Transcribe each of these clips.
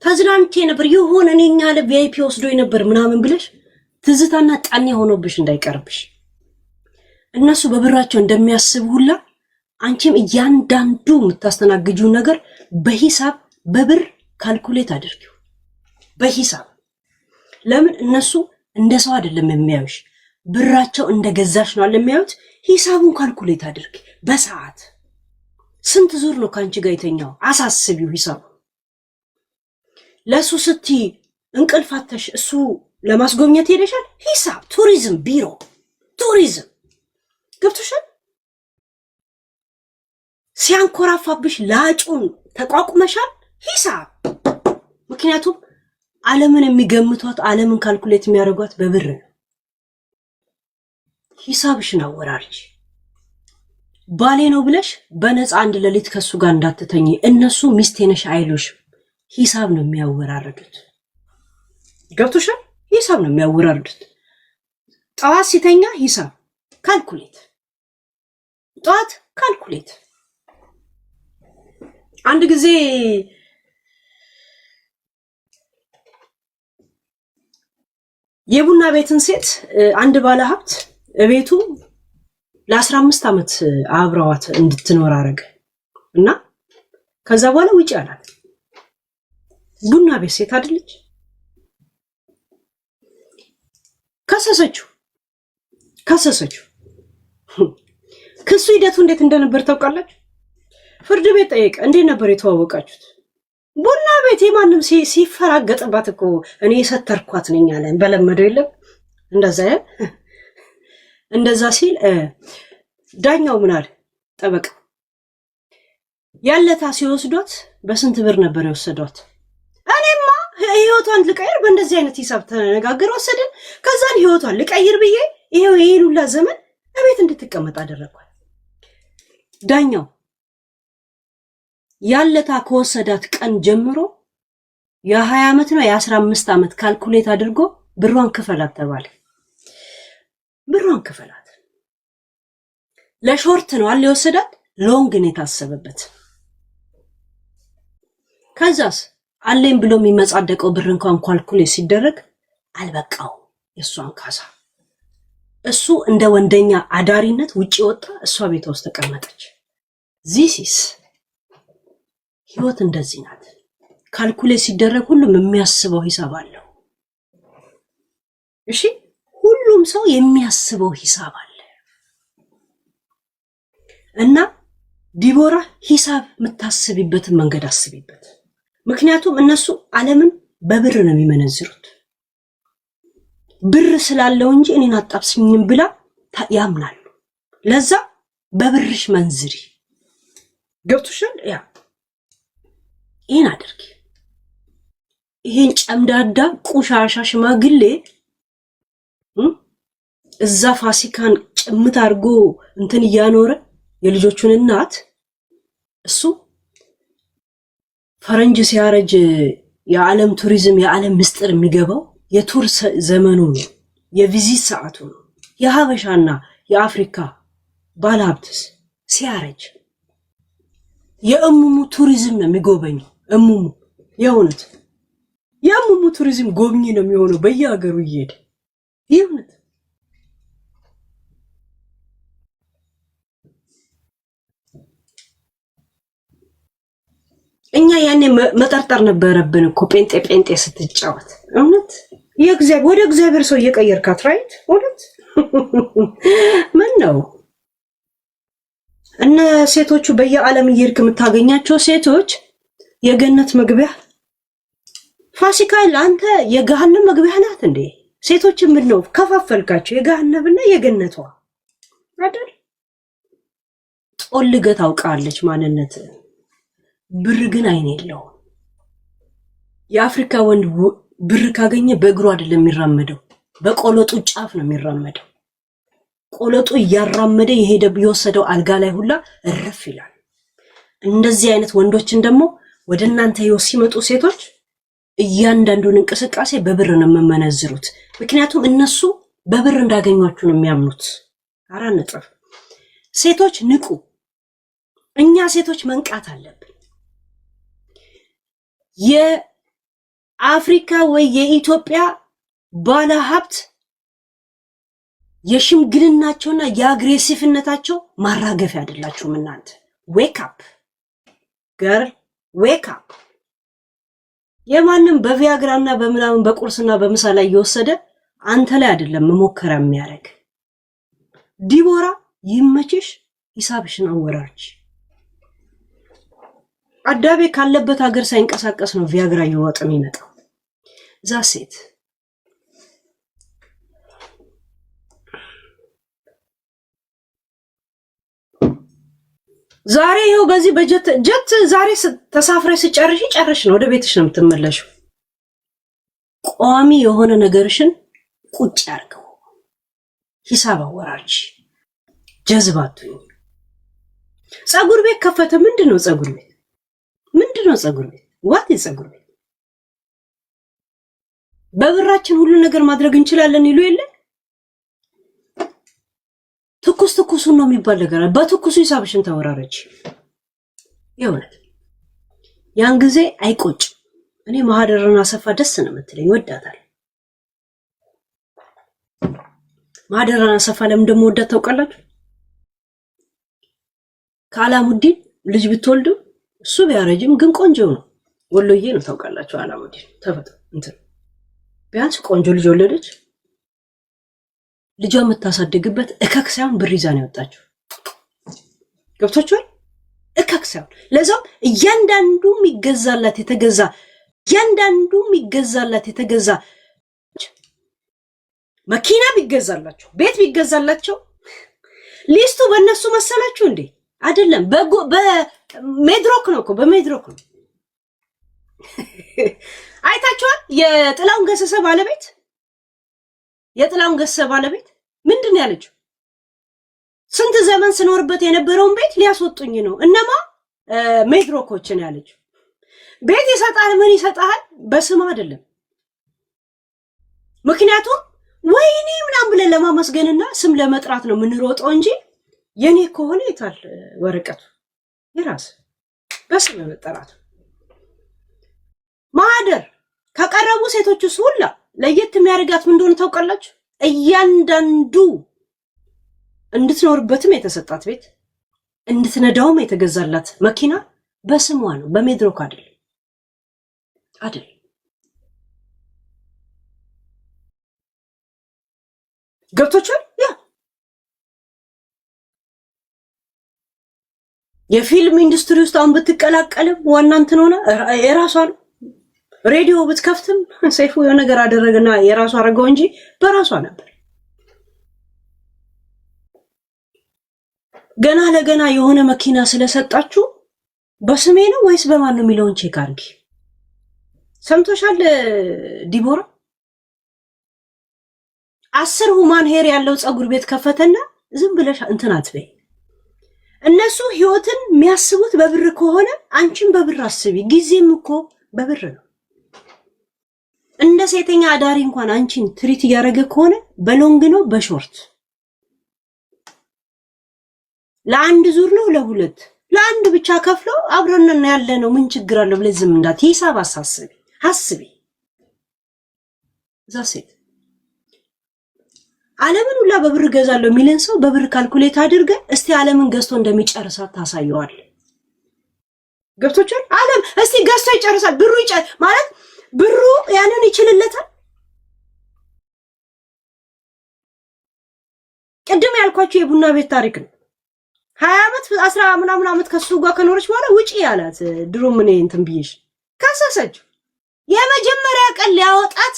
ተዝናንቼ ነበር የሆነ እኔኛ ለቪአይፒ ወስዶኝ ነበር ምናምን ብለሽ ትዝታና ጣኔ ሆኖብሽ እንዳይቀርብሽ። እነሱ በብራቸው እንደሚያስቡ ሁላ አንቺም እያንዳንዱ የምታስተናግጁ ነገር በሂሳብ በብር ካልኩሌት አድርጊው። በሂሳብ ለምን እነሱ እንደ ሰው አይደለም የሚያዩሽ፣ ብራቸው እንደገዛሽ ነው የሚያዩት። ሂሳቡን ካልኩሌት አድርጊ። በሰዓት ስንት ዙር ነው ካንቺ ጋር የተኛው? አሳስቢው ሂሳቡ። ለሱ ስቲ እንቅልፋተሽ እሱ ለማስጎብኘት ሄደሻል። ሂሳብ ቱሪዝም ቢሮ ቱሪዝም ገብቶሻል። ሲያንኮራፋብሽ ላጩን ተቋቁመሻል። ሂሳብ ምክንያቱም ዓለምን የሚገምቷት ዓለምን ካልኩሌት የሚያደርጓት በብር ነው። ሂሳብሽን አወራርጂ። ባሌ ነው ብለሽ በነፃ አንድ ሌሊት ከሱ ጋር እንዳትተኝ። እነሱ ሚስቴ ነሽ አይሉሽም። ሂሳብ ነው የሚያወራርዱት። ገብቶሻል? ሂሳብ ነው የሚያወራርዱት። ጠዋት ሲተኛ ሂሳብ ካልኩሌት፣ ጠዋት ካልኩሌት። አንድ ጊዜ የቡና ቤትን ሴት አንድ ባለ ሀብት ቤቱ ለ15 ዓመት አብረዋት እንድትኖር አረገ እና ከዛ በኋላ ውጪ አላት። ቡና ቤት ሴት አይደለች። ከሰሰችው። ክሱ ሂደቱ እንዴት እንደነበር ታውቃላችሁ? ፍርድ ቤት ጠየቀ። እንዴት ነበር የተዋወቃችሁት? ቡና ቤት የማንም ሲፈራገጥባት እኮ እኔ የሰተርኳት ነኝ አለ። በለመደው የለም እንደዛ ሲል ዳኛው ምን አለ? ጠበቃ ያለታ ሲወስዷት በስንት ብር ነበር የወሰዷት? እኔማ ህይወቷን ልቀይር በእንደዚህ አይነት ሂሳብ ተነጋገር ወሰድን። ከዛን ህይወቷን ልቀይር ብዬ ይሄው የሉላ ዘመን እቤት እንድትቀመጥ አደረኳት። ዳኛው ያለታ ከወሰዳት ቀን ጀምሮ የ20 ዓመት ነው የ15 ዓመት ካልኩሌት አድርጎ ብሯን ክፈላት ተባለ። ብሯን ክፈላት። ለሾርት ነው አለ የወሰዳት፣ ሎንግ ነው የታሰበበት። ከዛስ አለኝ ብሎ የሚመጻደቀው ብር እንኳን ካልኩሌት ሲደረግ አልበቃው የሷን ካሳ። እሱ እንደ ወንደኛ አዳሪነት ውጪ ወጣ፣ እሷ ቤቷ ውስጥ ተቀመጠች። ዚሲስ ህይወት እንደዚህ ናት። ካልኩሌት ሲደረግ ሁሉም የሚያስበው ሂሳብ አለው። እሺ ሁሉም ሰው የሚያስበው ሂሳብ አለ። እና ዲቦራ ሂሳብ የምታስቢበትን መንገድ አስቢበት። ምክንያቱም እነሱ ዓለምን በብር ነው የሚመነዝሩት። ብር ስላለው እንጂ እኔን አጣብስኝም ብላ ያምናሉ። ለዛ በብርሽ መንዝሪ። ገብቶሻል? ያ ይህን አድርጊ። ይህን ጨምዳዳ ቁሻሻ ሽማግሌ እዛ ፋሲካን ጭምት አድርጎ እንትን እያኖረ የልጆቹን እናት እሱ ፈረንጅ ሲያረጅ የዓለም ቱሪዝም የዓለም ምስጢር የሚገባው የቱር ዘመኑ ነው፣ የቪዚት ሰዓቱ ነው። የሀበሻና የአፍሪካ ባለሀብትስ ሲያረጅ የእሙሙ ቱሪዝም ነው የሚጎበኘው። እሙሙ የእውነት የእሙሙ ቱሪዝም ጎብኚ ነው የሚሆነው በየሀገሩ እየሄደ የእውነት። እኛ ያኔ መጠርጠር ነበረብን እኮ ጴንጤ ስትጫወት። እውነት ወደ እግዚአብሔር ሰው እየቀየርካት ራይት። እውነት ምን ነው እነ ሴቶቹ በየዓለም እየሄድክ የምታገኛቸው ሴቶች የገነት መግቢያ ፋሲካ ለአንተ የገሃነም መግቢያ ናት እንዴ? ሴቶች ምን ነው ከፋፈልካቸው? የገሃነምና የገነቷ አይደል? ጦልገት ታውቃለች ማንነት። ብር ግን አይን የለው። የአፍሪካ ወንድ ብር ካገኘ በእግሩ አይደለም የሚራመደው፣ በቆለጡ ጫፍ ነው የሚራመደው። ቆለጡ እያራመደ የሄደ ቢወሰደው አልጋ ላይ ሁላ እረፍ ይላል። እንደዚህ አይነት ወንዶችን ደግሞ ወደ እናንተ ህይወት ሲመጡ ሴቶች እያንዳንዱን እንቅስቃሴ በብር ነው የምመነዝሩት። ምክንያቱም እነሱ በብር እንዳገኟችሁ ነው የሚያምኑት። 4 ነጥብ። ሴቶች ንቁ። እኛ ሴቶች መንቃት አለብን። አፍሪካ ወይ የኢትዮጵያ ባለ ሀብት የሽምግልናቸውና የአግሬሲቭነታቸው ማራገፊያ አይደላችሁም እናንተ። ዌክ አፕ ገርል ዌክ አፕ። የማንም በቪያግራና በምናምን በቁርስና በምሳ ላይ እየወሰደ አንተ ላይ አይደለም መሞከራ የሚያደርግ። ዲቦራ ይመችሽ፣ ሂሳብሽን አወራርች። አዳቤ ካለበት ሀገር ሳይንቀሳቀስ ነው ቪያግራ እየወጣ የሚመጣው። ዛሴት ዛሬ ይኸው በዚህ በጀት ዛሬ ተሳፍረሽ ጨርሽ ነው ወደ ቤትሽ ነው የምትመለሽው። ቋሚ የሆነ ነገርሽን ቁጭ ያርገው። ሂሳብ አወራርች። ጀዝባቱኝ። ጸጉር ቤት ከፈተ። ምንድነው ጸጉር ቤት? ምንድነው ጸጉር ቤት? ዋት የጸጉር ቤት? በብራችን ሁሉ ነገር ማድረግ እንችላለን ይሉ የለ? ትኩሱን ነው የሚባል ነገር። በትኩሱ ሂሳብሽን ተወራረች። የእውነት ያን ጊዜ አይቆጭ። እኔ ማህደርና አሰፋ ደስ ነው የምትለኝ፣ ወዳታል። ማህደርና አሰፋ ለምን ደሞ ወዳት ታውቃላችሁ? ከአላሙዲን ልጅ ብትወልዱ እሱ ቢያረጅም ግን ቆንጆ ነው። ወሎዬ ነው ታውቃላችሁ። አላሙዲን ተፈቶ እንትን ቢያንስ ቆንጆ ልጅ ወለደች። ልጇ የምታሳድግበት እከክ ሳይሆን ብር ይዛ ነው የወጣችው። ገብቶቿል? እከክ ሳይሆን ለዛው እያንዳንዱ የሚገዛላት የተገዛ መኪና ቢገዛላቸው ቤት ቢገዛላቸው ሊስቱ በእነሱ መሰላችሁ እንዴ? አይደለም። በሜድሮክ ነው እኮ በሜድሮክ ነው። አይታችኋል? የጥላውን ገሰሰ ባለቤት ምንድን ነው ያለችው? ስንት ዘመን ስኖርበት የነበረውን ቤት ሊያስወጡኝ ነው እነማ ሜድሮኮችን ያለችው። ቤት ይሰጣል፣ ምን ይሰጣል? በስም አይደለም። ምክንያቱም ወይኔ ምናምን ብለን ለማመስገንና ስም ለመጥራት ነው የምንሮጠው እንጂ የኔ ከሆነ የታል ወረቀቱ? የራስ በስም መጠራት። ማህደር ከቀረቡ ሴቶች ውስጥ ሁላ ለየት የሚያደርጋት ምን እንደሆነ ታውቃላችሁ? እያንዳንዱ እንድትኖርበትም የተሰጣት ቤት እንድትነዳውም የተገዛላት መኪና በስሟ ነው፣ በሜድሮክ አይደል። ገብቶቻል? ያ የፊልም ኢንዱስትሪ ውስጥ አሁን ብትቀላቀልም ዋና እንትን ሆነ የራሷ ነው። ሬዲዮ ብትከፍትም ሰይፉ የሆነ ነገር አደረገና የራሷ አረገው እንጂ በራሷ ነበር። ገና ለገና የሆነ መኪና ስለሰጣችሁ በስሜ ነው ወይስ በማን ነው የሚለውን ቼክ አድርጊ። ሰምቶሻል ዲቦራ? 10 ሁማን ሄር ያለው ጸጉር ቤት ከፈተና ዝም ብለሽ እንትን አትበይ። እነሱ ህይወትን የሚያስቡት በብር ከሆነ አንቺም በብር አስቢ። ጊዜም እኮ በብር ነው። እንደ ሴተኛ አዳሪ እንኳን አንቺን ትሪት እያደረገ ከሆነ በሎንግ ነው በሾርት፣ ለአንድ ዙር ነው ለሁለት፣ ለአንድ ብቻ ከፍሎ አብረን ያለ ነው ምን ችግር አለው ብለሽ ዝም እንዳት ሂሳብ አስቢ። ዛሴት ዓለምን ሁላ በብር ገዛለው የሚልን ሰው በብር ካልኩሌት አድርገ እስቲ ዓለምን ገዝቶ እንደሚጨርሳት ታሳየዋል። ገብቶቻል? ዓለም እስቲ ገዝቶ ይጨርሳል። ብሩ ያንን ይችልለታል። ቅድም ያልኳችሁ የቡና ቤት ታሪክ ነው። 20 ዓመት 10 ምናምን ዓመት ከሱ ጋር ከኖረች በኋላ ውጪ ያላት ድሮ ምን እንትን ብዬሽ ከሰሰችው። የመጀመሪያ ቀን ሊያወጣት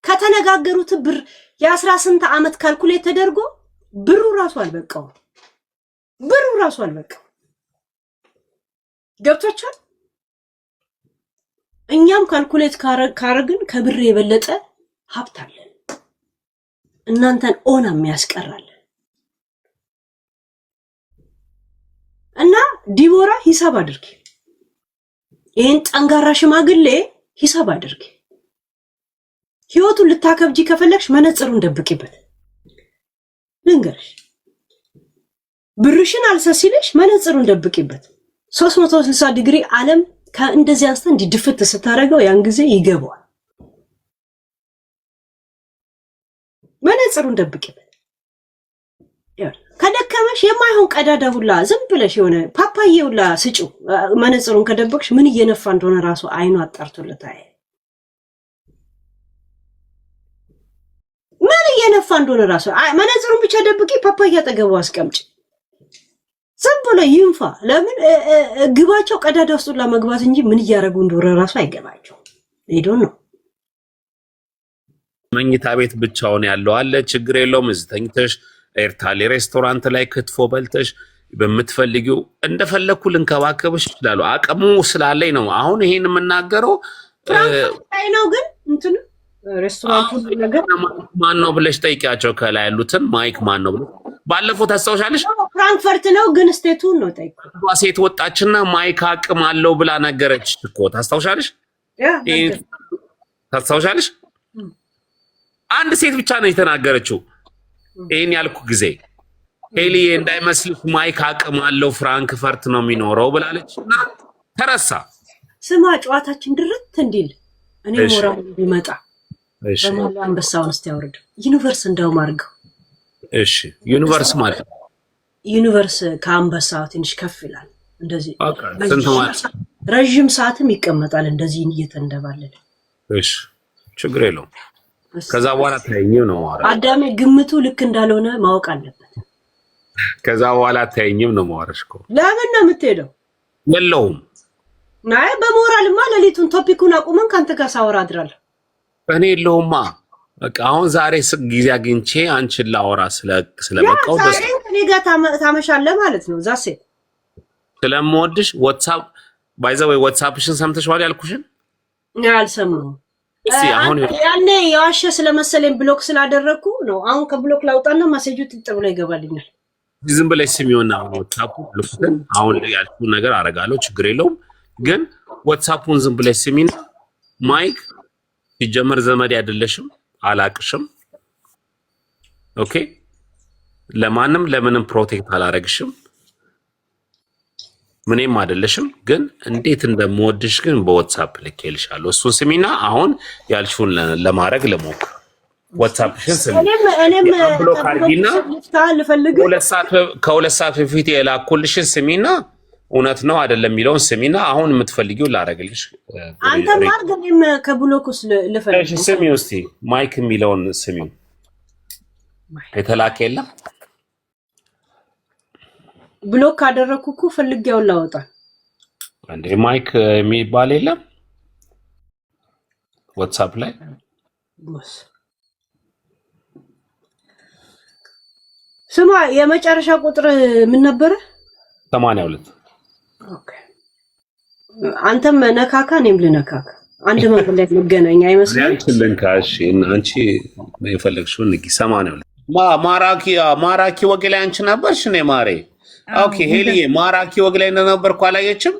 ከተነጋገሩት ብር የ18 ዓመት ካልኩሌት ተደርጎ ብሩ ራሱ አልበቃው። ገብቶቻል? እኛም ካልኩሌት ካረግን ከብር የበለጠ ሀብት አለን። እናንተን ኦና የሚያስቀራል። እና ዲቦራ ሂሳብ አድርጊ። ይሄን ጠንጋራ ሽማግሌ ሂሳብ አድርጊ። ህይወቱን ልታከብጂ ከፈለግሽ መነጽሩን ደብቂበት። ልንገርሽ፣ ብርሽን አልሰሲልሽ መነጽሩን ደብቂበት። 360 ዲግሪ ዓለም ከእንደዚህ አንስተ እንዲድፍት ስታረገው ያን ጊዜ ይገባዋል። መነጽሩን ደብቂበት ከደከመሽ የማይሆን ቀዳዳ ሁላ ዝም ብለሽ የሆነ ፓፓዬ ሁላ ስጪው መነጽሩን ከደበቅሽ ምን እየነፋ እንደሆነ ራሱ አይኑ አጣርቶለታል ምን እየነፋ እንደሆነ ራሱ መነጽሩን ብቻ ደብቂ ፓፓዬ አጠገቡ አስቀምጪ ዝም ብሎ ይንፋ ለምን ግባቸው ቀዳዳ ውስጥ ሁላ መግባት እንጂ ምን እያረጉ እንደሆነ ራሱ አይገባቸው ሄዶ ነው መኝታ ቤት ብቻውን ያለው አለ ችግር የለውም እዚህ ተኝተሽ ኤርታሌ ሬስቶራንት ላይ ክትፎ በልተሽ በመትፈልጊው እንደፈለኩ ልንከባከብሽ ይችላል አቅሙ ስላለኝ ነው አሁን ይሄን የምናገረው ፍራንክፈርት ነው ግን እንትን ሬስቶራንቱ ነገር ማን ነው ብለሽ ጠይቂያቸው ከላይ ያሉትን ማይክ ማን ነው ብለ ባለፈው ታስታውሻለሽ ፍራንክፈርት ነው ግን ስቴቱን ነው ጠይቁ ሴት ወጣችና ማይክ አቅም አለው ብላ ነገረች እኮ ታስታውሻለሽ ታስታውሻለሽ አንድ ሴት ብቻ ነው የተናገረችው ይሄን ያልኩ ጊዜ ሄሊ እንዳይመስልሽ ማይክ አቅም አለው ፍራንክፈርት ነው የሚኖረው ብላለችና ተረሳ ስማ ጨዋታችን ድርት እንዲል እኔ ሞራል ቢመጣ በማላ አንበሳውን እስቲ ዩኒቨርስ እንዳው ማርገው እሺ ዩኒቨርስ ማለት ዩኒቨርስ ከአንበሳው ትንሽ ከፍ ይላል እንደዚህ ስንት ማለት ረጅም ሰዓትም ይቀመጣል እንደዚህ እየተንደባለለ እሺ ችግር የለውም ከዛ በኋላ ታየኝም ነው ማለት አዳሜ ግምቱ ልክ እንዳልሆነ ማወቅ አለበት ከዛ በኋላ ታየኝም ነው ማወራሽኮ ለምን ነው የምትሄደው የለውም ናይ በሞራልማ ለሊቱን ቶፒኩን አቁመን ካንተ ጋር ሳወራ አድራለሁ እኔ የለውማ በቃ አሁን ዛሬ ጊዜ አግኝቼ አንቺን ላወራ ስለበቃው ደስ እኔ ጋር ታመሻለህ ማለት ነው ዛሴ ስለምወድሽ ዋትስአፕ ባይዘው ዋትስአፕሽን ሰምተሽዋል ያልኩሽን አልሰማሁም አሁን ያኔ ያዋሸ ስለመሰለኝ ብሎክ ስላደረኩ ነው አሁን ከብሎክ ላውጣና ማሴጁ ትጥብሎ ይገባልኛል ዝም ብለሽ ስሚውና ዋትስአፕ ልፍተን አሁን ያልኩት ነገር አረጋለሁ ችግር የለውም ግን ዋትስአፑን ዝም ብለሽ ስሚና ማይክ ሲጀመር ዘመድ አይደለሽም አላቅሽም ኦኬ ለማንም ለምንም ፕሮቴክት አላረግሽም ምንም አይደለሽም ግን እንዴት እንደምወድሽ ግን በዋትስአፕ ልኬልሻለሁ እሱን ስሚና አሁን ያልሽውን ለማድረግ ለሞክ ዋትስአፕሽን ስሚ እኔም ብሎክ አድርጊና ከሁለት ሰዓት በፊት የላኩልሽን ስሚና እውነት ነው አይደለም የሚለውን ስሚና አሁን የምትፈልጊው ላረግልሽ አንተ ማርግ እኔም ከብሎክስ ልፈልግ እሺ ስሚው እስቲ ማይክ የሚለውን ስሚው የተላከ የለም ብሎክ አደረኩኩ ፈልጌው ላወጣ አንዴ ማይክ የሚባል የለም ዋትስአፕ ላይ ቦስ ስማ የመጨረሻ ቁጥር ምን ነበር 82 ኦኬ አንተም ነካካ እኔም ልነካካ አንድ መንገድ ላይ መገናኛ አይመስልም አንቺ ልንካሽ አንቺ የፈለግሽው ንቂ 82 ማራኪ ወግ ላይ አንቺ ነበርሽ እኔ ማሬ ኦኬ ሄሊ ማራኪ ወግ ላይ እንደነበርኩ አላየችም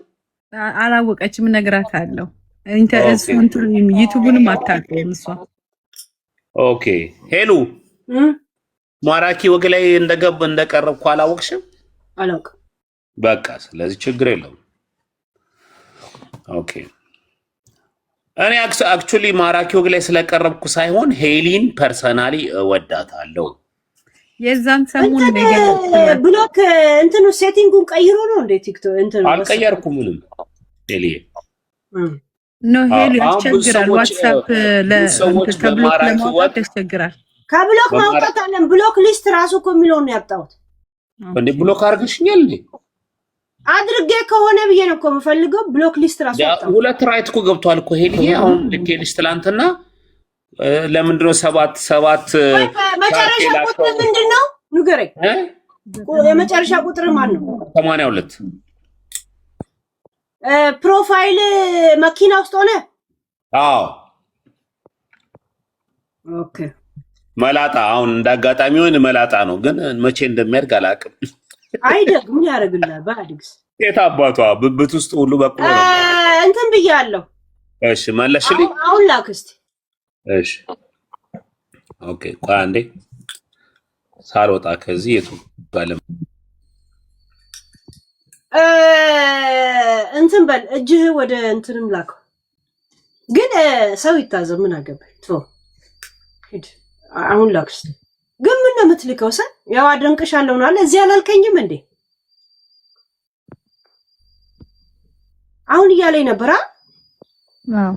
አላወቀችም እነግራታለሁ ዩቲዩብንም አታውቅም እሷ ኦኬ ሄሉ ማራኪ ወግ ላይ እንደቀረብኩ አላወቅሽም አላውቅም በቃ ስለዚህ ችግር የለውም ኦኬ እኔ አክቹሊ ማራኪ ወግ ላይ ስለቀረብኩ ሳይሆን ሄሊን ፐርሰናሊ እወዳታለሁ የዛን ሰሞን ነገር ብሎክ እንትኑ ሴቲንጉን ቀይሮ ነው እንዴ ቲክቶክ እንትኑ አልቀየርኩም ምንም ሄሊ ኖ ሄሊ ያስቸግራል ዋትስአፕ ከብሎክ ለማውጣት ያስቸግራል ከብሎክ ማውጣት አለም ብሎክ ሊስት ራሱ እኮ የሚለውን ነው ያጣሁት እንዴ ብሎክ አድርገሽኛል እንዴ አድርጌ ከሆነ ብዬ ነው እኮ የምፈልገው ብሎክ ሊስት ራሱ ያጣሁት ሁለት ራይት እኮ ገብቷል እኮ ሄሊ አሁን ልኬልሽ ትላንትና ለምንድነው ሰባት መጨረሻ ቁጥር ምንድነው ንገረኝ የመጨረሻ ቁጥር ማን ነው 82 ፕሮፋይል መኪና ውስጥ ሆነ አዎ ኦኬ መላጣ አሁን እንዳጋጣሚ ሆነ መላጣ ነው ግን መቼ እንደሚያድግ አላውቅም አይደግ ምን ያደርግልሃል ባድግስ የታባቷ ብብት ውስጥ ሁሉ በቁ እንትን ብያለሁ እሺ መለሽልኝ አሁን ላክስቲ እሺ ኦኬ ቆይ አንዴ ሳልወጣ ከዚህ የቱ ባለም እንትን በል እጅህ ወደ እንትንም ላከው ግን ሰው ይታዘብ ምን አገባኝ ቶ ሂድ አሁን ላክስ ግን ምን ነው የምትልከው? ያው አደንቅሻለሁ ነው አለ እዚህ አላልከኝም እንዴ? አሁን እያለኝ ነበር። አዎ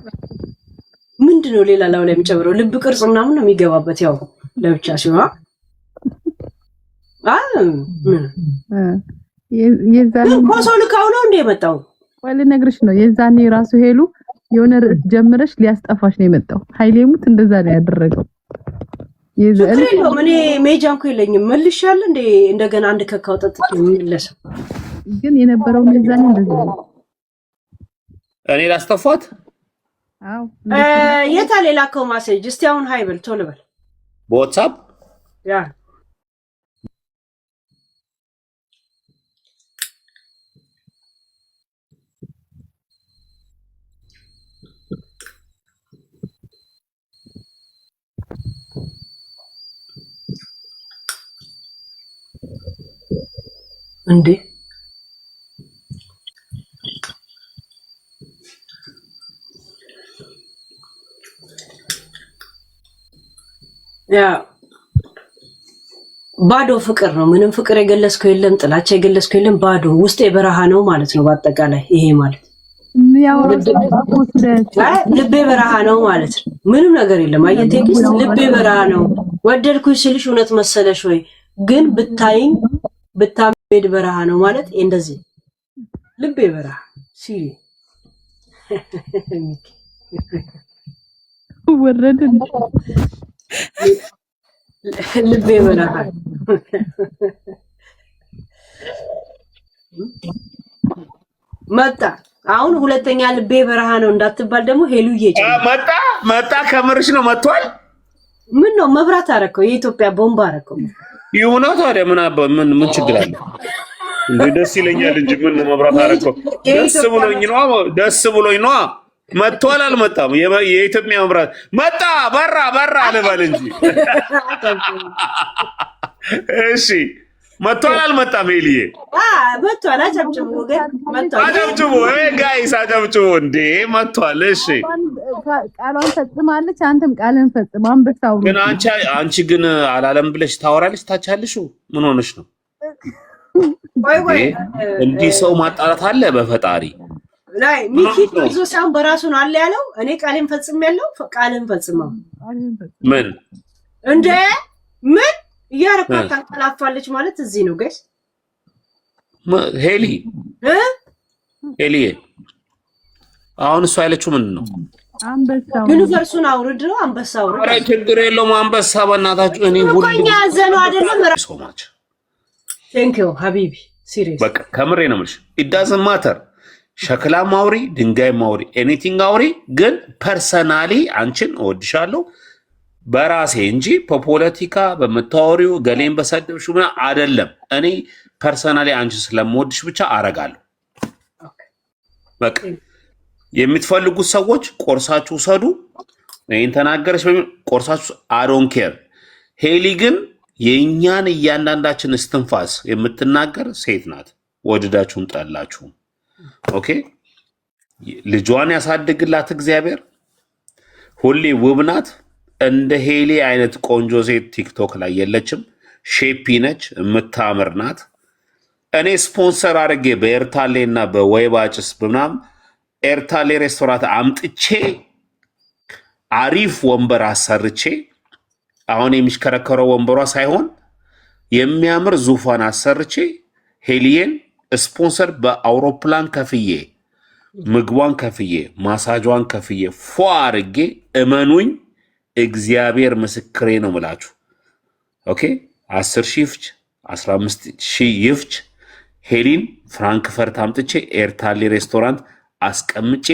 ምንድነው ሌላ ላው ላይ የሚጨምረው? ልብ ቅርጽ ምናምን ነው የሚገባበት ያው ለብቻ ሲሆን የዛኔ ኮሶ ልካው ነው እንደ የመጣው ወለ ነግርሽ ነው። የዛኔ ራሱ ሄሉ የሆነ ርዕስ ጀምረሽ ሊያስጠፋሽ ነው የመጣው። ኃይሌሙት እንደዛ ነው ያደረገው። የዛኔ እኔ ሜጃንኩ የለኝም መልሻለሁ እንደ እንደገና አንድ ከካው ጠጥቼ የሚለስ ግን የነበረው የዛኔ እንደዛ ነው። እኔ ላስጠፋት አዎ የታ ሌላ ኮማሴጅ እስቲ አሁን ሃይበል ቶሎ በል በዋትስአፕ ያ እንዴ ያ ባዶ ፍቅር ነው። ምንም ፍቅር የገለስከው የለም፣ ጥላቻ የገለስከው የለም። ባዶ ውስጤ በረሃ ነው ማለት ነው። በአጠቃላይ ይሄ ማለት ልቤ በረሃ ነው ማለት ነው። ምንም ነገር የለም። አየቴክስ ልቤ በረሃ ነው። ወደድኩሽ ስልሽ እውነት መሰለሽ ወይ? ግን ብታይኝ ብታሜድ በረሃ ነው ማለት እንደዚህ ልቤ በረሃ ሲሪ ወረድን ልቤ በረሃ መጣ። አሁን ሁለተኛ ልቤ በረሃ ነው እንዳትባል ደግሞ ሄሉዬ መጣ ከምርሽ ነው መጥቷል። ምን ነው መብራት አረከው? የኢትዮጵያ ቦምባ አረከው። ይሁና ታዲያ ምን ችግር አለ እንዴ? ደስ ይለኛል እንጂ ምን መብራት አረከው? ደስ ብሎኝ ነው። መጥቷል አልመጣም? የኢትዮጵያ መብራት መጣ በራ አለባል እንጂ እሺ መጥቷል አልመጣም? ሄልዬ መጥቷል። አጨብጭቡ ግን መጥቷል። አጨብጭቡ ጋይስ አጨብጭቡ። እንዴ መጥቷል። እሺ ቃሏን ፈጽማለች። አንተም ቃልን ፈጽም። አንበሳው ግን አንቺ ግን አላለም ብለሽ ታወራለሽ። ታቻለሽው ምን ሆነሽ ነው? ወይ እንዲህ ሰው ማጣራት አለ በፈጣሪ ላይ ሚኪ ብዙ ሳም በራሱ ነው አለ ያለው። እኔ ቃልን ፈጽም ያለው ቃልን ፈጽመው ምን እንዴ ምን ያረካታ ተላፋለች ማለት እዚህ ነው ጋይስ። ሄሊ አሁን እሱ ያለችው ምንድን ነው? አንበሳው ዩኒቨርሱን አውርድ ነው። አንበሳ አውርድ። ኧረ ችግር የለውም። አንበሳ በእናታችሁ እኔ ሁሉ ያዘኑ አይደለም። ሶ ማች ቴንክ ዩ ሀቢቢ ሲሪየስ በቃ ከምሬ ነው የምልሽ። ኢት ዳዝንት ማተር ሸክላ ማውሪ ድንጋይ ማውሪ ኤኒቲንግ አውሪ፣ ግን ፐርሰናሊ አንቺን እወድሻለሁ በራሴ እንጂ በፖለቲካ በምታወሪው ገሌን በሰደብሽ ምናምን አይደለም። እኔ ፐርሰናሊ አንቺ ስለምወድሽ ብቻ አረጋለሁ። በቃ የምትፈልጉት ሰዎች ቆርሳችሁ ሰዱ። ይሄን ተናገረች በሚል ቆርሳችሁ አዶን ኬር። ሄሊ ግን የእኛን እያንዳንዳችን እስትንፋስ የምትናገር ሴት ናት። ወድዳችሁም ጠላችሁም ኦኬ። ልጇን ያሳድግላት እግዚአብሔር። ሁሌ ውብ ናት። እንደ ሄሊ አይነት ቆንጆ ሴት ቲክቶክ ላይ የለችም። ሼፒ ነች፣ የምታምር ናት። እኔ ስፖንሰር አድርጌ በኤርታሌ እና በወይባ ጭስ ምናምን ኤርታሌ ሬስቶራንት አምጥቼ አሪፍ ወንበር አሰርቼ አሁን የሚሽከረከረው ወንበሯ ሳይሆን የሚያምር ዙፋን አሰርቼ ሄሊዬን ስፖንሰር በአውሮፕላን ከፍዬ ምግቧን ከፍዬ ማሳጇን ከፍዬ ፏ አድርጌ እመኑኝ፣ እግዚአብሔር ምስክሬ ነው ምላችሁ። ኦኬ 10 ሺህ ይፍች 15 ሺህ ይፍች ሄሊን ፍራንክፈርት አምጥቼ ኤርታሌ ሬስቶራንት አስቀምጬ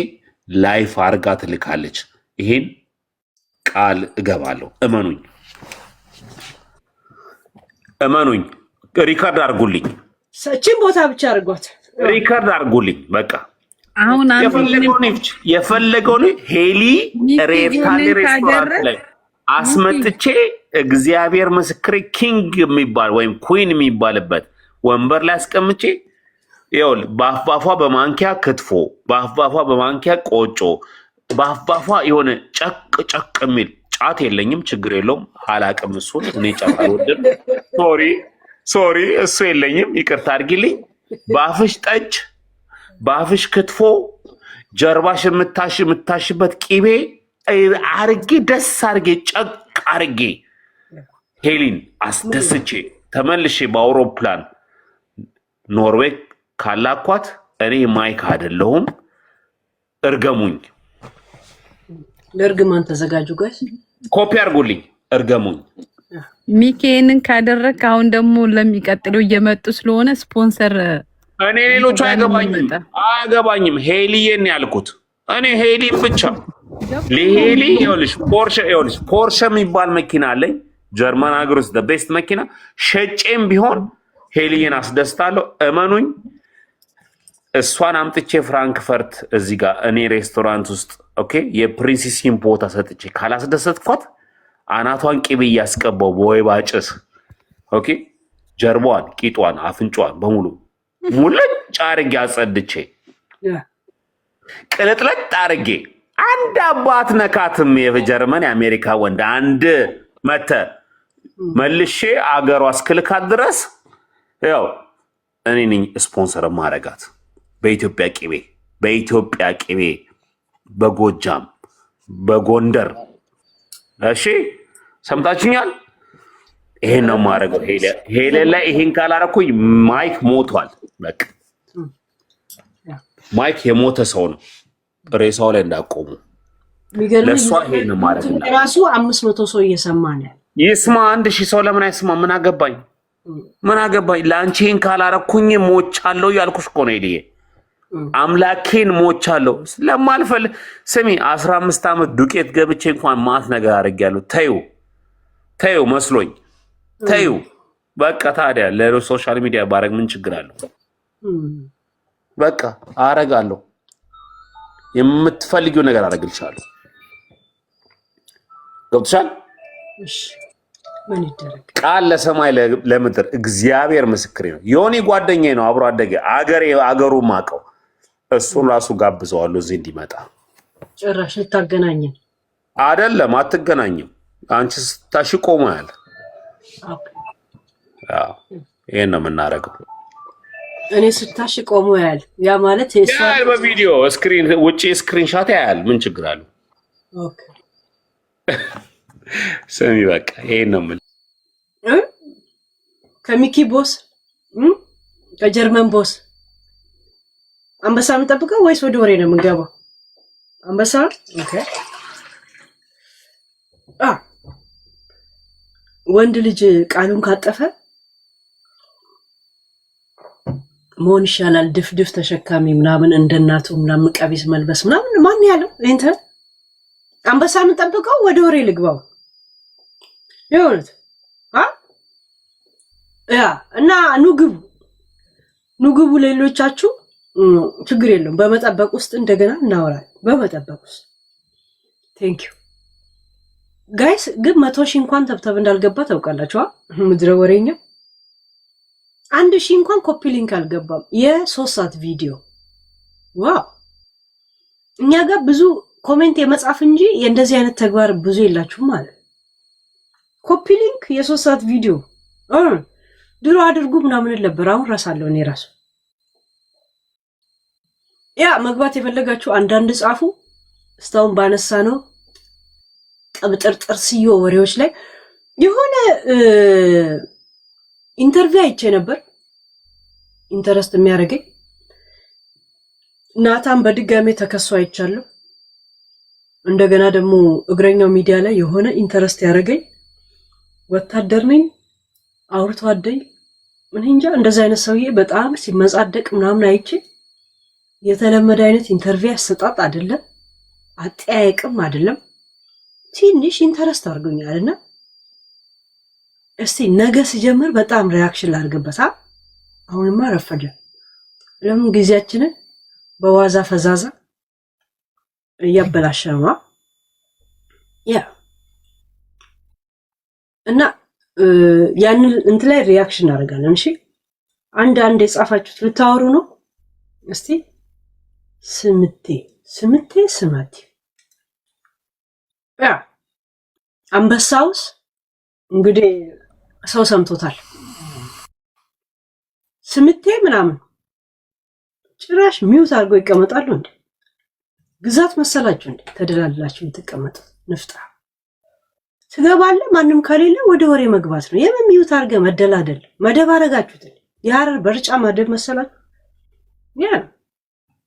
ላይፍ አርጋ ትልካለች። ይሄን ቃል እገባለሁ። እመኑኝ። ሪካርድ አድርጉልኝ። ሰችን ቦታ ብቻ አድርጓት። ሪካርድ አድርጉልኝ። በቃ አሁን የፈለገውን ሄሊ ኤርታሌ ሬስቶራንት ላይ አስመጥቼ እግዚአብሔር ምስክሬ ኪንግ የሚባል ወይም ኩዊን የሚባልበት ወንበር ላይ አስቀምጬ ይኸውልህ በአፍባፏ በማንኪያ ክትፎ፣ በአፍባፏ በማንኪያ ቆጮ፣ በአፍባፏ የሆነ ጨቅ የሚል ጫት የለኝም ችግር የለውም አላቅም እሱን እኔ ጫት አልወድም ሶሪ እሱ የለኝም ይቅርታ አድርጊልኝ በአፍሽ ጠጅ በአፍሽ ክትፎ ጀርባሽ የምታሽበት ቂቤ አርጌ ደስ አርጌ ጨቅ አርጌ ሄሊን አስደስቼ ተመልሼ በአውሮፕላን ኖርዌይ ካላኳት እኔ ማይክ አይደለሁም እርገሙኝ ለርግማን ተዘጋጁ ጋይስ ኮፒ አርጉልኝ እርገሙኝ ሚኬንን ካደረክ አሁን ደግሞ ለሚቀጥለው እየመጡ ስለሆነ ስፖንሰር እኔ ሌሎቹ አያገባኝም ሄሊዬን ያልኩት እኔ ሄሊን ብቻ ለሄሊ ይኸውልሽ ፖርሼ የሚባል መኪና አለኝ ጀርመን ሀገር ውስጥ ቤስት መኪና ሸጬም ቢሆን ሄሊዬን አስደስታለሁ እመኑኝ እሷን አምጥቼ ፍራንክፈርት እዚህ ጋር እኔ ሬስቶራንት ውስጥ ኦኬ የፕሪንሲሲን ቦታ ሰጥቼ ካላስደሰትኳት አናቷን ቅቤ እያስቀባው በወይባ ጭስ ኦኬ ጀርባዋን ቂጧን አፍንጫዋን በሙሉ ሙልጭ አርጌ አጸድቼ ቅልጥለጥ አርጌ አንድ አባት ነካትም የጀርመን የአሜሪካ ወንድ አንድ መተ መልሼ አገሯ እስክልካት ድረስ ያው እኔ ነኝ ስፖንሰር ማረጋት በኢትዮጵያ ቅቤ በጎጃም በጎንደር እሺ ሰምታችሁኛል ይሄን ነው ማረጋው ሄለ ላይ ይሄን ካላረኩኝ ማይክ ሞቷል በቃ ማይክ የሞተ ሰው ነው ሬሳው ላይ እንዳቆሙ ለሷ ይሄን ነው ማረጋው ራሱ 500 ሰው እየሰማ ነው ይስማ 1000 ሰው ለምን አይስማ ምን አገባኝ ላንቺን ካላረኩኝ ሞቻለሁ ያልኩሽ እኮ ነው ይልዬ አምላኬን ሞቻለሁ ለማልፈል ስሚ 15 አመት ዱቄት ገብቼ እንኳን ማት ነገር አድርጌያለሁ ተዩ መስሎኝ ተዩ በቃ ታዲያ ለሶሻል ሚዲያ ባረግ ምን ችግር አለው በቃ አረጋለሁ የምትፈልጊው ነገር አረግልሻለሁ ገብቶሻል እሺ ምን ይደረግ ቃል ለሰማይ ለምድር እግዚአብሔር ምስክሬ ነው ዮኒ ጓደኛዬ ነው አብሮ አደገ አገሩ ማቀው እሱን ራሱ ጋብዘዋለሁ እዚህ እንዲመጣ ጭራሽ ልታገናኘን አይደለም አትገናኝም አንቺ ስታሽቆሙ ያለ ይሄን ነው የምናረገው እኔ ስታሽቆሙ ያለ ያ ማለት ያል በቪዲዮ ስክሪን ውጪ ስክሪንሾት ያያል ምን ችግር አለው ኦኬ ሰሚ በቃ ይሄን ነው ምን ከሚኪ ቦስ ከጀርመን ቦስ አንበሳ የምጠብቀው ወይስ ወደ ወሬ ነው የምንገባው አንበሳ ኦኬ ወንድ ልጅ ቃሉን ካጠፈ መሆን ይሻላል ድፍድፍ ተሸካሚ ምናምን እንደናቱ ምናምን ቀቢስ መልበስ ምናምን ማን ያለው እንተ አንበሳ የምጠብቀው ወደ ወሬ ልግባው ይሁንት ያ እና ኑግቡ ሌሎቻችሁ ችግር የለውም በመጠበቅ ውስጥ እንደገና እናወራለን በመጠበቅ ውስጥ ቴንክ ዩ ጋይስ ግን 100,000 እንኳን ተብተብ እንዳልገባ ታውቃላችሁ ምድረ ወሬኛ 1,000 እንኳን ኮፒ ሊንክ አልገባም የ3 ሰዓት ቪዲዮ ዋው እኛ ጋር ብዙ ኮሜንት የመጻፍ እንጂ እንደዚህ አይነት ተግባር ብዙ የላችሁም ማለት ኮፒ ሊንክ የ3 ሰዓት ቪዲዮ ድሮ አድርጉ ምናምን ነበር አሁን ራሳለሁ እኔ ራሱ ያ መግባት የፈለጋችሁ አንዳንድ ጻፉ እስታውን ባነሳ ነው ጥርጥርስዮ ወሬዎች ላይ የሆነ ኢንተርቪው አይቼ ነበር ኢንተረስት የሚያደርገኝ ናታን በድጋሜ ተከሶ አይቻለሁ እንደገና ደግሞ እግረኛው ሚዲያ ላይ የሆነ ኢንተረስት ያደርገኝ ወታደር ነኝ አውርቶ አደይ ምን እንጃ እንደዛ አይነት ሰውዬ በጣም ሲመጻደቅ ምናምን አይቼ የተለመደ አይነት ኢንተርቪው አሰጣጥ አይደለም አጠያየቅም አይደለም ትንሽ ኢንተረስት አድርጎኛልና እስቲ ነገ ሲጀምር በጣም ሪአክሽን ላድርግበት አሁንማ ረፈደ ለምን ጊዜያችንን በዋዛ ፈዛዛ እያበላሸማ ያ እና ያን እንት ላይ ሪአክሽን አደርጋለን እሺ አንድ የጻፋችሁት ልታወሩ ነው እስቲ ስምቴ ያ አንበሳውስ እንግዲህ ሰው ሰምቶታል። ስምቴ ምናምን ጭራሽ ሚውት አድርጎ ይቀመጣሉ እንዴ? ግዛት መሰላችሁ እንዴ? ተደላላችሁ የምትቀመጡ ንፍጣ ትገባለህ። ማንም ከሌለ ወደ ወሬ መግባት ነው። የምን ሚውት አድርገ መደላደል መደብ አረጋችሁት። የሐረር በርጫ መደብ መሰላችሁ? ያ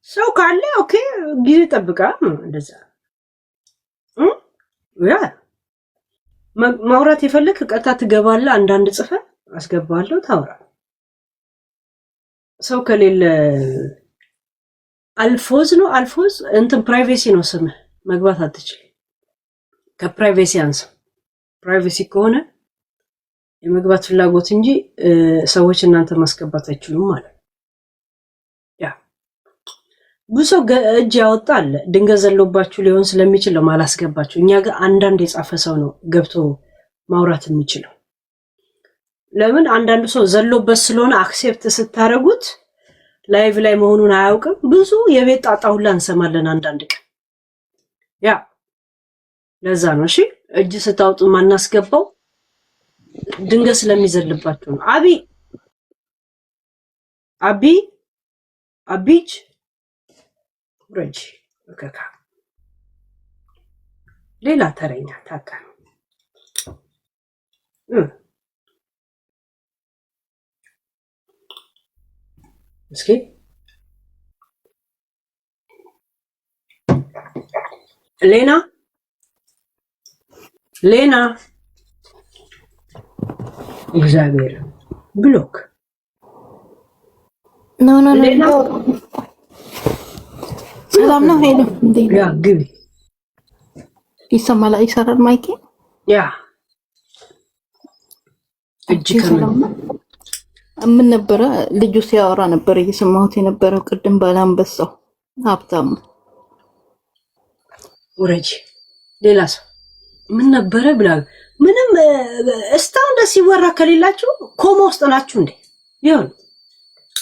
ሰው ካለ ኦኬ ጊዜ ጠብቃ እንደዛ ያ ማውራት የፈለክ ቀጥታ ትገባለህ። አንዳንድ ጽፈ አስገባለሁ ታውራ። ሰው ከሌለ አልፎዝ ነው አልፎዝ እንትን ፕራይቬሲ ነው ስምህ መግባት አትችልም። ከፕራይቬሲ አንሳ ፕራይቬሲ ከሆነ የመግባት ፍላጎት እንጂ ሰዎች እናንተ ማስገባት አይችሉም ማለት ያ ብዙ እጅ ያወጣል። ድንገት ዘሎባችሁ ሊሆን ስለሚችል ነው ማላስገባችሁ። እኛ ጋር አንዳንድ የጻፈ ሰው ነው ገብቶ ማውራት የሚችለው። ለምን አንዳንዱ ሰው ዘሎበት ስለሆነ አክሴፕት ስታረጉት ላይቭ ላይ መሆኑን አያውቅም። ብዙ የቤት ጣጣ ሁላ እንሰማለን አንዳንድ ቀን ያ ለዛ ነው። እሺ እጅ ስታውጡ ማናስገባው ድንገት ስለሚዘልባችሁ ነው። አቢጅ ረጅ ወከካ ሌላ ተረኛ ታካ እስኪ ሌና እግዚአብሔር ብሎክ ኖ ሌና ሰላም ነው። ሄሎ ያ ግቢ ይሰማል። ይሰራል ማይኬ ያ እጅ ምን ነበረ ልጁ ሲያወራ ነበር እየሰማሁት የነበረው ቅድም ባላንበሳው ሀብታሙ ወረጅ ሌላ ሰው ምን ነበረ ብላ ምንም እስታንደ ሲወራ ከሌላችሁ ኮማ ውስጥ ናችሁ እንዴ? ይሁን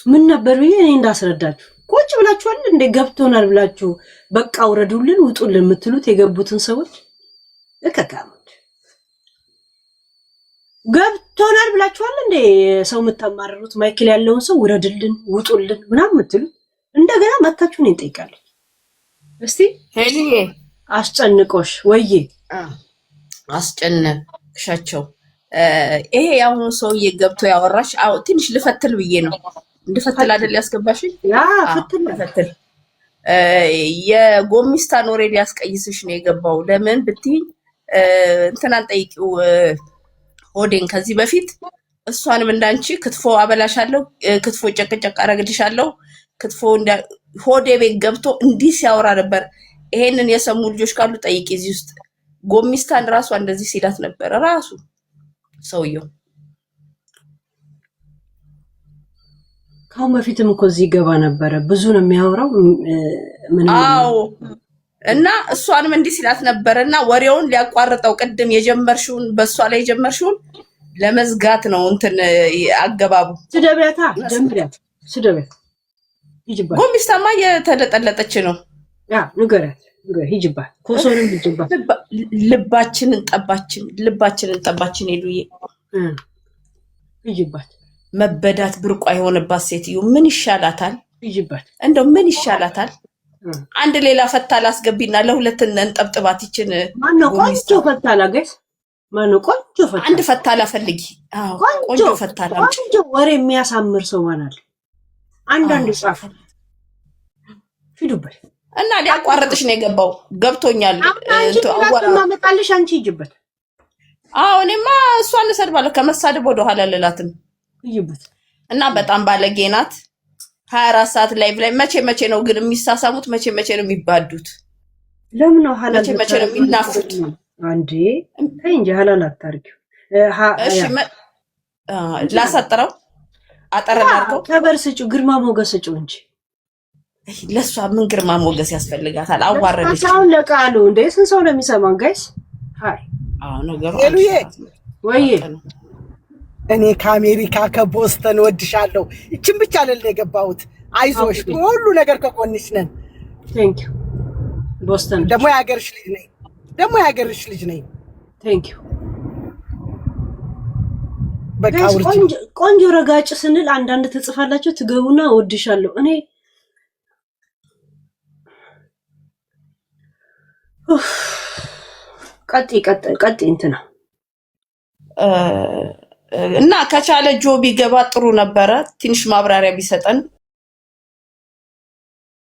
ምን ነበር ብዬ እኔ እንዳስረዳችሁ ቁጭ ብላችኋል እንዴ? ገብቶናል ብላችሁ በቃ ውረዱልን ውጡልን የምትሉት የገቡትን ሰዎች እከካሙት ገብቶናል ብላችኋል እንዴ? ሰው የምታማርሩት ማይክል ያለውን ሰው ውረድልን ውጡልን ምናምን የምትሉት እንደገና መታችሁ ነው ይጠይቃል። እስቲ ሄሊዬ አስጨንቆሽ ወዬ አስጨነቅሻቸው። ይሄ የአሁኑ ሰውዬ ገብቶ ያወራሽ ትንሽ ልፈትል ብዬ ነው። እንድፈትል አይደል ያስገባሽኝ? ያ ፈትል የጎሚስታን ወሬ ሊያስቀይስሽ ነው የገባው። ለምን ብትይኝ እንትናን ጠይቂው ሆዴን ከዚህ በፊት እሷንም እንዳንቺ ክትፎ አበላሻለሁ፣ ክትፎ ጨቅጨቅ አረግልሻለሁ፣ ክትፎ ሆዴ ቤት ገብቶ እንዲህ ሲያወራ ነበር። ይሄንን የሰሙ ልጆች ካሉ ጠይቂ። እዚህ ውስጥ ጎሚስታን ራሷ እንደዚህ ሲላት ነበር ራሱ ሰውየው። ካሁን በፊትም እኮ እዚህ ገባ ነበረ። ብዙ ነው የሚያወራው። አዎ እና እሷንም እንዲህ ሲላት ነበር እና ወሬውን ሊያቋርጠው ቅድም የጀመርሽውን በእሷ ላይ የጀመርሽውን ለመዝጋት ነው እንትን አገባቡ። ስደቢያታ ጀምሪያት ስደቢያት ይጅባ ጎሚስታማ የተለጠለጠች ነው። ያ ንገሪያት ሂጅባት ኮሶንም ሂጅባት ልባችንን ጠባችን ሄዱዬ ሂጅባት መበዳት ብርቋ የሆነባት ሴትዮ ምን ይሻላታል? ሂጅባት እንደው ምን ይሻላታል? አንድ ሌላ ፈታ ላስገቢና ለሁለት እንጠብጥባት። ይችን ማነው ቆንጆ ፈታ ላገስ? ማነው ቆንጆ ፈታ? አንድ ፈታ ላፈልጊ። አዎ ቆንጆ ፈታ ላምጪ። ቆንጆ ወሬ የሚያሳምር ሰው ማናል? አንዳንድ ጻፍ ሂዱበት እና ሊያቋርጥሽ ነው የገባው። ገብቶኛል። አንቺ ማመጣልሽ አንቺ ሂጅበት። አዎ እኔማ እሷን እሰድባለሁ። ከመሳደብ ወደ ኋላ ልላትም ሂጅበት። እና በጣም ባለጌ ናት። 24 ሰዓት ላይቭ ላይ መቼ ነው ግን የሚሳሳሙት? መቼ ነው የሚባዱት? ለምን ነው ሐላል መቼ ነው የሚናፉት? አንዴ ተይ እንጂ ሐላል አታርጊው። እሺ ላሳጥረው አጠረናርገው ከበር ስጪው፣ ግርማ ሞገስ ስጪው እንጂ ለሷ ምን ግርማ ሞገስ ያስፈልጋታል? አዋረደች። አሁን ለቃሉ እንደ ስንት ሰው ነው የሚሰማን? ጋይስ ሃይ አዎ ነገሩ ወይ እኔ ከአሜሪካ ከቦስተን ወድሻለሁ። እቺን ብቻ አይደል የገባሁት። አይዞሽ ሁሉ ነገር ከቆንሽ ነን። ቴንክ ዩ ቦስተን ደግሞ የሀገርሽ ልጅ ነኝ። ቴንክ ዩ በቃ ቆንጆ ረጋጭ ስንል አንዳንድ ተጽፋላችሁ ትገቡና ወድሻለሁ እኔ ቀጥ እንትና እና ከቻለ ጆ ቢገባ ጥሩ ነበረ። ትንሽ ማብራሪያ ቢሰጠን